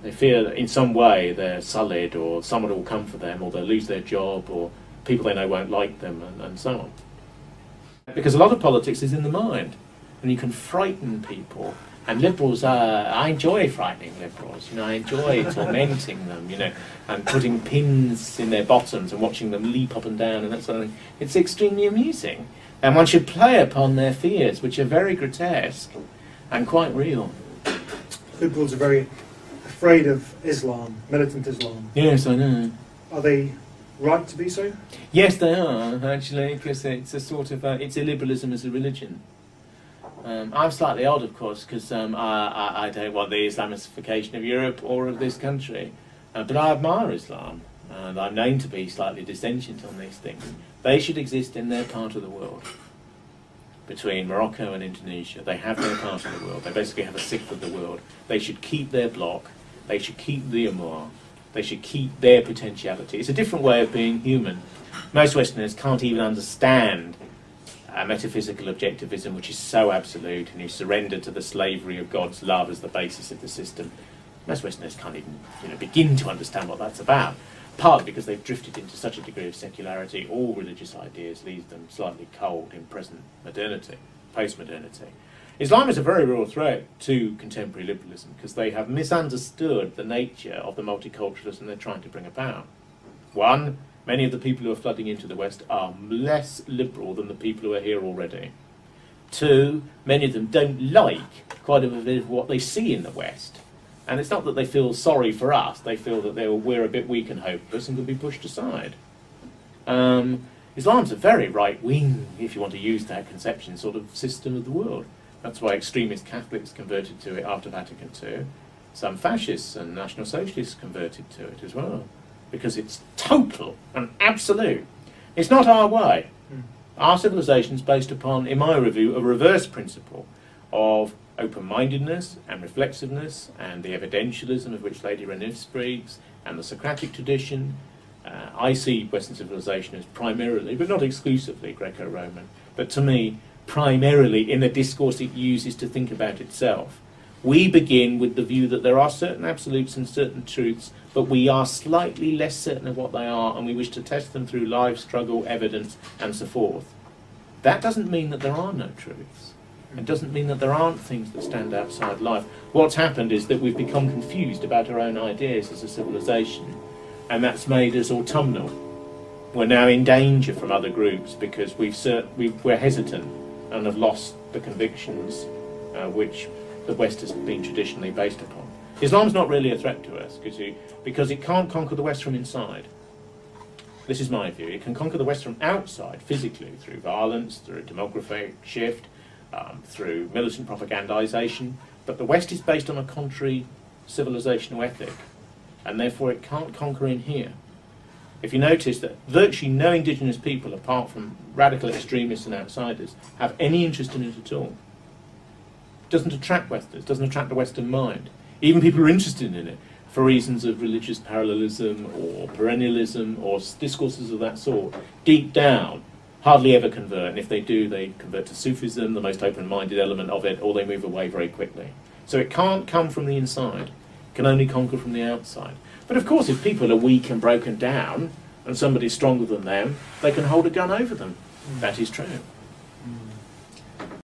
They fear that in some way they're sullied, or someone will come for them, or they'll lose their job, or people they know won't like them, and so on. Because a lot of politics is in the mind, and you can frighten people. And liberals, I enjoy frightening liberals. I enjoy tormenting them, and putting pins in their bottoms and watching them leap up and down and that sort of thing. It's extremely amusing. And one should play upon their fears, which are very grotesque and quite real. Liberals are very afraid of Islam, militant Islam. Yes, I know. Are they right to be so? Yes, they are, actually, because it's a sort of, it's illiberalism as a religion. I'm slightly odd, of course, because I don't want the Islamicification of Europe or of this country. But I admire Islam, and I'm known to be slightly dissentient on these things. They should exist in their part of the world. Between Morocco and Indonesia, they have their part of the world. They basically have a sixth of the world. They should keep their bloc. They should keep the Amur. They should keep their potentiality. It's a different way of being human. Most Westerners can't even understand metaphysical objectivism, which is so absolute, and you surrender to the slavery of God's love as the basis of the system. Most Westerners can't even begin to understand what that's about, partly because they've drifted into such a degree of secularity. All religious ideas leave them slightly cold in present modernity, post-modernity. Islam is a very real threat to contemporary liberalism because they have misunderstood the nature of the multiculturalism they're trying to bring about. One, many of the people who are flooding into the West are less liberal than the people who are here already. Two, many of them don't like quite a bit of what they see in the West. And it's not that they feel sorry for us, they feel that we're a bit weak and hopeless and can be pushed aside. Islam's a very right-wing, if you want to use that conception, sort of system of the world. That's why extremist Catholics converted to it after Vatican II. Some fascists and National Socialists converted to it as well, because it's total and absolute. It's not our way. Our civilization is based upon, in my review, a reverse principle of open-mindedness and reflexiveness and the evidentialism of which Lady Reniff speaks and the Socratic tradition. I see Western civilization as primarily, but not exclusively, Greco-Roman, but to me, primarily in the discourse it uses to think about itself. We begin with the view that there are certain absolutes and certain truths, but we are slightly less certain of what they are, and we wish to test them through live struggle, evidence, and so forth. That doesn't mean that there are no truths. It doesn't mean that there aren't things that stand outside life. What's happened is that we've become confused about our own ideas as a civilization, and that's made us autumnal. We're now in danger from other groups because we're hesitant and have lost the convictions which the West has been traditionally based upon. Islam's not really a threat to us because it can't conquer the West from inside. This is my view. It can conquer the West from outside, physically, through violence, through demographic shift, through militant propagandization, but the West is based on a contrary civilizational ethic, and therefore it can't conquer in here. If you notice that virtually no indigenous people, apart from radical extremists and outsiders, have any interest in it at all. It doesn't attract Westerners, doesn't attract the Western mind. Even people who are interested in it for reasons of religious parallelism or perennialism or discourses of that sort, deep down, hardly ever convert, and if they do, they convert to Sufism, the most open-minded element of it, or they move away very quickly. So it can't come from the inside, it can only conquer from the outside. But of course, if people are weak and broken down, and somebody's stronger than them, they can hold a gun over them. That is true.